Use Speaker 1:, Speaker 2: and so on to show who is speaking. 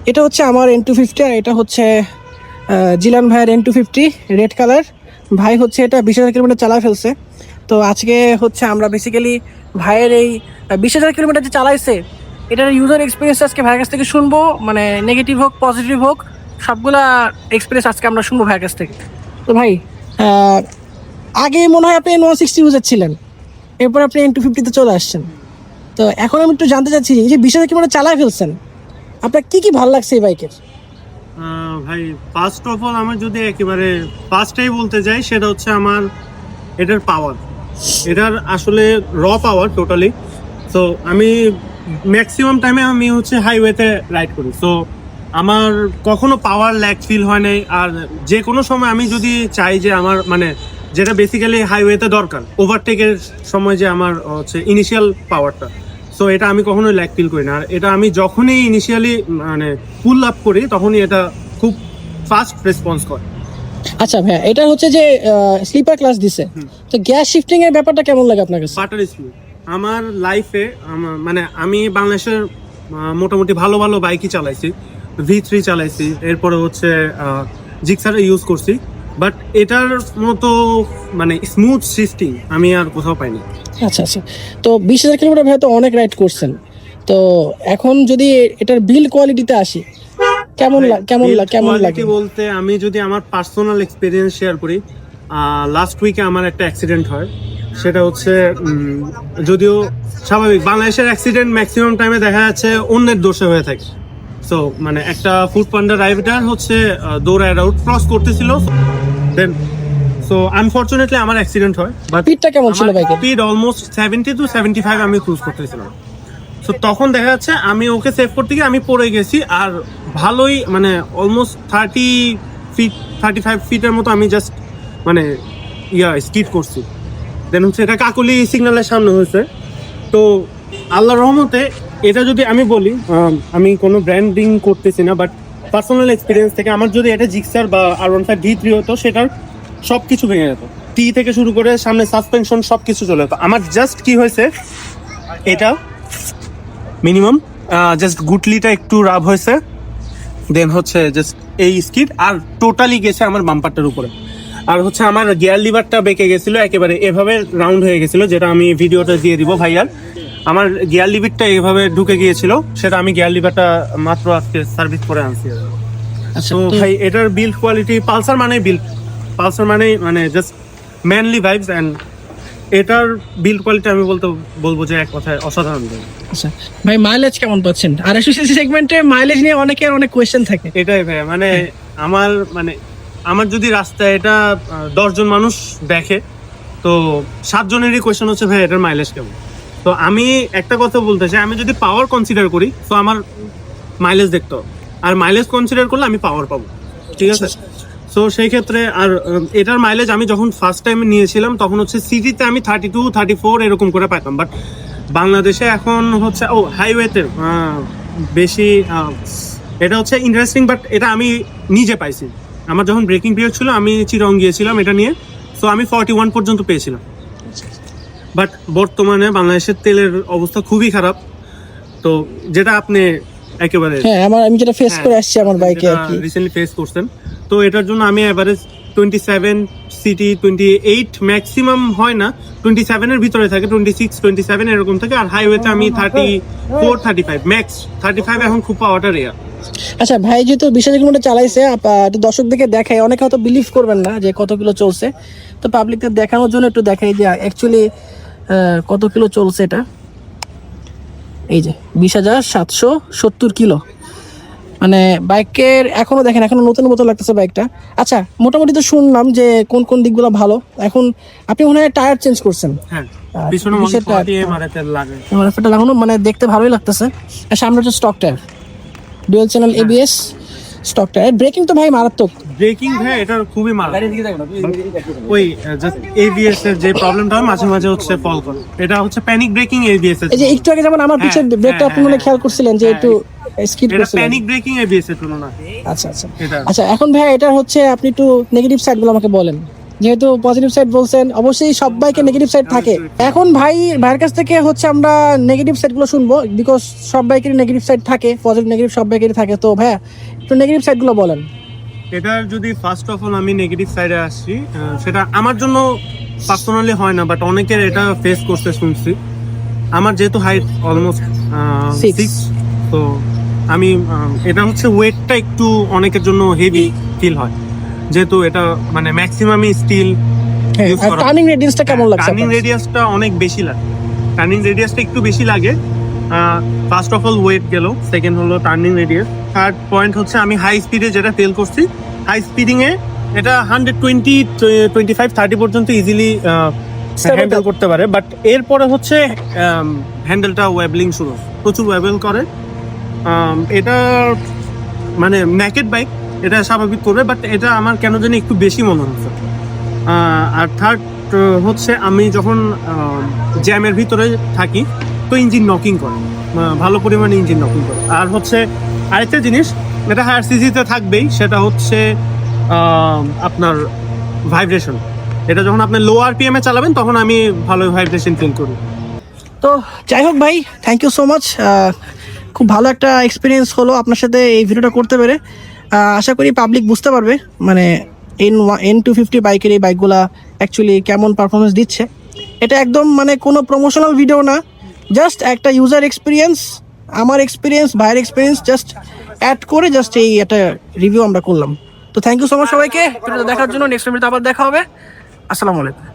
Speaker 1: এটা হচ্ছে আমার N250 আর এটা হচ্ছে জিলান ভাইয়ের N250 রেড কালার। ভাই হচ্ছে এটা 20,000 কিলোমিটার চালা ফেলছে। তো আজকে হচ্ছে আমরা বেসিক্যালি ভাইয়ের এই 20,000 কিলোমিটার যে চালাইছে এটার ইউজার এক্সপিরিয়েন্স আজকে ভাইয়ের কাছ থেকে শুনবো, মানে নেগেটিভ হোক পজিটিভ হোক সবগুলা এক্সপিরিয়েন্স আজকে আমরা শুনবো ভাইয়ের কাছ থেকে। তো ভাই আগে মনে হয় আপনি N160 ইউজার ছিলেন, এরপর আপনি N250 চলে আসছেন। তো এখন আমি একটু জানতে চাচ্ছি এই যে 20,000 কিলোমিটার চালায় ফেলছেন, আপনার কি কি ভালো লাগছে এই বাইকের?
Speaker 2: ভাই ফার্স্ট অফ অল আমার যদি একেবারে ফার্স্টেই বলতে যাই সেটা হচ্ছে আমার এটার পাওয়ার। এটার আসলে র পাওয়ার টোটালি। সো আমি ম্যাক্সিমাম টাইমে আমি হচ্ছে হাইওয়েতে রাইড করি, সো আমার কখনো পাওয়ার ল্যাগ ফিল হয় নাই। আর যে কোনো সময় আমি যদি চাই যে আমার মানে যেটা বেসিক্যালি হাইওয়েতে দরকার ওভারটেকের সময় যে আমার হচ্ছে ইনিশিয়াল পাওয়ারটা, সো এটা আমি কখনোই ল্যাগ ফিল করি না। আর এটা আমি যখনই ইনিশিয়ালি মানে পুল আপ করি তখনই এটা খুব ফাস্ট রেসপন্স করে।
Speaker 1: আচ্ছা ভাই, এটা হচ্ছে যে স্লিপার ক্লাস দিছে, তো গ্যাস শিফটিং এর ব্যাপারটা কেমন লাগে আপনার কাছে?
Speaker 2: Butter smooth. আমার লাইফে মানে আমি বাংলাদেশের মোটামুটি ভালো ভালো বাইকই চালাইছি, V3 চালাইছি, এরপরে হচ্ছে জিক্সার ইউজ করছি, বাট এটার মতো মানে স্মুথ শিফটিং আমি আর কোথাও পাইনি।
Speaker 1: আচ্ছা আচ্ছা, তো 20,000 কিলোমিটার ভাই তো অনেক রাইড করছেন, তো এখন যদি এটার বিল্ড কোয়ালিটিতে আসি কেমন লাগে
Speaker 2: বলতে, আমি যদি আমার পার্সোনাল এক্সপিরিয়েন্স শেয়ার করি, লাস্ট উইকে আমার একটা অ্যাক্সিডেন্ট হয়। সেটা হচ্ছে যদিও স্বাভাবিক বাংলাদেশের অ্যাক্সিডেন্ট ম্যাক্সিমাম টাইমে দেখা যাচ্ছে অন্যের দোষে হয়ে থাকে। সো মানে একটা ফুড পান্ডা রাইডার হচ্ছে দৌড়ায় রোড ক্রস করতেছিল, দেন সো আনফরচুনেটলি আমার অ্যাক্সিডেন্ট হয়। বাট
Speaker 1: স্পিডটা কেমন ছিল বাইকের?
Speaker 2: স্পিড অলমোস্ট 70 to 75 আমি ক্রুজ করতেছিলাম। সো তখন দেখা যাচ্ছে আমি ওকে সেভ করতে গিয়ে আমি পড়ে গেছি, আর ভালোই মানে অলমোস্ট 35 ফিটের মতো আমি জাস্ট মানে স্কিড করছি। দেন হচ্ছে এটা কাকলি সিগন্যালের সামনে হয়েছে। তো আল্লাহর রহমতে এটা যদি আমি বলি, আমি কোনো ব্র্যান্ডিং করতেছি না, বাট পার্সোনাল এক্সপিরিয়েন্স থেকে আমার যদি এটা জিক্সার বা R15 V3 হতো, সেটার সব কিছু ভেঙে যেত, টি থেকে শুরু করে সামনে সাসপেনশন সব কিছু চলে যেত। আমার জাস্ট কি হয়েছে, এটা মিনিমাম জাস্ট গুটলিটা একটু রাব হয়েছে, দেন হচ্ছে জাস্ট এই স্কিড, আর টোটালি গেছে আমার বাম্পারটার উপরে। আর হচ্ছে আমার গিয়ার লিভারটা বেঁকে গেছিল, একেবারে এভাবে রাউন্ড হয়ে গেছিল, যেটা আমি ভিডিওটা দিয়ে দিব ভাইয়ার। আমার গিয়ার লিভারটা এভাবে ঢুকে গিয়েছিল, সেটা আমি গিয়ার লিভারটা মাত্র আজকে সার্ভিস করে আনছি। তো ভাই এটার বিল্ড কোয়ালিটি, পালসার মানে মানে জাস্ট ম্যানলি ভাইবস, অ্যান্ড এটার বিল্ড কোয়ালিটি আমি বলবো যে এক কথায় অসাধারণ।
Speaker 1: আচ্ছা ভাই, মাইলেজ কেমন পাচ্ছেন? আর এসওসি সেগমেন্টে মাইলেজ নিয়ে অনেকের অনেক কোয়েশ্চেন থাকে।
Speaker 2: এটাই ভাই, মানে আমার যদি রাস্তায় এটা 10 জন মানুষ দেখে, তো 7 জনেরই কোয়েশ্চেন হচ্ছে ভাই এটার মাইলেজ কেমন। তো আমি একটা কথা বলতে চাই, আমি যদি পাওয়ার কনসিডার করি তো আমার মাইলেজ দেখতে হবে, আর মাইলেজ কনসিডার করলে আমি পাওয়ার পাবো, ঠিক আছে? সো সেই ক্ষেত্রে আর এটার মাইলেজ আমি যখন ফার্স্ট টাইম নিয়েছিলাম তখন হচ্ছে সিটিতে আমি 32 34 এরকম করে পাইতাম, বাট বাংলাদেশে এখন হচ্ছে হাইওয়েতে বেশি। এটা হচ্ছে ইন্টারেস্টিং, বাট এটা আমি নিজে পাইছি। আমার যখন ব্রেকিং পিরিয়ড ছিল আমি চিরং গিয়েছিলাম এটা নিয়ে, সো আমি 41 পর্যন্ত পেয়েছিলাম। বাট বর্তমানে বাংলাদেশের তেলের অবস্থা খুবই খারাপ, তো যেটা আপনি একেবারে
Speaker 1: আমি যেটা ফেস করে আসছি আমার বাইকে আর কি
Speaker 2: রিসেন্টলি ফেস করছেন। তো এটার জন্য আমি এভারেজ 27 সিটি 28 ম্যাক্সিমাম হয় না, 27 এর ভিতরে থাকে, 26 27 এরকম থাকে। আর হাইওয়েতে আমি 34 35 ম্যাক্স 35 এখন খুব পাওয়াটা রেয়ার।
Speaker 1: আচ্ছা ভাই, যেহেতু 20,000 কিলোমিটার চালাইছে, একটু দর্শকদেরকে দেখাই, অনেকে হয়তো বিলিভ করবেন না যে কত কিলো চলছে, তো পাবলিকদের দেখানোর জন্য একটু দেখাই যে অ্যাকচুয়ালি কত কিলো চলছে। এটা এই যে 20,770 কিলো, মানে বাইকের এখনো দেখেন এখনো নতুন মতো লাগতেছে বাইকটা। আচ্ছা, মোটামুটি তো শুনলাম যে কোন কোন দিকগুলো ভালো। এখন আপনি মনে হয় টায়ার চেঞ্জ করছেন?
Speaker 2: হ্যাঁ, পিছনে মারাতে লাগে,
Speaker 1: মারাতে লাগানো, মানে দেখতে ভালোই লাগতেছে। আর সামনে হচ্ছে stock tyre, dual channel ABS stock tyre. Breaking তো ভাই মারাত্মক।
Speaker 2: ব্রেকিং ভাই এটা খুবই মারাত্মক। ওই জাস্ট ABS এর যে প্রবলেমটা হয় মাঝে মাঝে হচ্ছে ফল করে, এটা হচ্ছে প্যানিক ব্রেকিং ABS এর।
Speaker 1: এই যে একটু আগে যেমন আমার পিছের ব্রেকটা আপনি মনে খেয়াল করছিলেন যে একটু স্কিড
Speaker 2: এটা
Speaker 1: করছিলেন,
Speaker 2: প্যানিক ব্রেকিং ABS এর তুলনায়।
Speaker 1: আচ্ছা আচ্ছা আচ্ছা, এখন ভাই এটা হচ্ছে আপনি একটু নেগেটিভ সাইডগুলো আমাকে বলেন। যেহেতু পজিটিভ সাইড বলছেন, অবশ্যই সব বাইকে নেগেটিভ সাইড থাকে। এখন ভাইয়ের কাছ থেকে হচ্ছে আমরা নেগেটিভ সাইডগুলো শুনবো, বিকজ সব বাইকেরই নেগেটিভ সাইড থাকে, পজিটিভ নেগেটিভ সব বাইকেরই থাকে। তো ভাইয়া একটু নেগেটিভ সাইডগুলো বলেন।
Speaker 2: এটার যদি ফার্স্ট অফ অল আমি নেগেটিভ সাইডে আসছি, সেটা আমার জন্য পার্সোনালি হয় না, বাট অনেকের এটা ফেস করতে শুনছি। আমার যেহেতু হাইট অলমোস্ট 6, তো আমি এটা হচ্ছে ওয়েটটা একটু অনেকের জন্য হেভি ফিল হয়, যেহেতু এটা মানে ম্যাক্সিমামই স্টিল ইউজ করা।
Speaker 1: টার্নিং রেডিয়াসটা কেমন লাগছে?
Speaker 2: টার্নিং রেডিয়াসটা অনেক বেশি লাগে, টার্নিং রেডিয়াসটা একটু বেশি লাগে। ফার্স্ট অফ অল ওয়েট গেল, সেকেন্ড হলো টার্নিং রেডিয়াস, থার্ড পয়েন্ট হচ্ছে আমি হাই স্পিডে যেটা ফেল করছি, হাই স্পিডিং এ এটা 120, 25, 30 পর্যন্ত ইজিলি হ্যান্ডেল করতে পারে। বাট এরপরে হচ্ছে হ্যান্ডেলটা ওয়েবলিং শুরু, প্রচুর ওয়েবল করে। এটা মানে ন্যাকেড বাইক, এটা স্বাভাবিক করবে, বাট এটা আমার কেন জানি একটু বেশি মনে হচ্ছে। আর থার্ড হচ্ছে আমি যখন জ্যামের ভিতরে থাকি তো ইঞ্জিন নকিং করে, ভালো পরিমাণে ইঞ্জিন নকিং করে। আর হচ্ছে আরেকটা জিনিস, এটা হায়ার সিসিতে থাকবেই, সেটা হচ্ছে আপনার ভাইব্রেশন। এটা যখন আপনি লো আরপিএম এ চালাবেন তখন আমি ভালো ভাইব্রেশন ফিল করি।
Speaker 1: তো যাই হোক ভাই, থ্যাংক ইউ সো মাচ। খুব ভালো একটা এক্সপিরিয়েন্স হলো আপনার সাথে এই ভিডিওটা করতে পেরে। আশা করি পাবলিক বুঝতে পারবে মানে N250 বাইকের এই বাইকগুলা অ্যাকচুয়ালি কেমন পারফরমেন্স দিচ্ছে। এটা একদম মানে কোনো প্রমোশনাল ভিডিও না, জাস্ট একটা ইউজার এক্সপিরিয়েন্স, আমার এক্সপিরিয়েন্স, ভাইয়ের এক্সপিরিয়েন্স জাস্ট অ্যাড করে জাস্ট এই একটা রিভিউ আমরা করলাম। তো থ্যাংক ইউ সো মাচ সবাইকে ভিডিওটা দেখার জন্য। নেক্সট ভিডিওতে আবার দেখা হবে। আসসালামু আলাইকুম।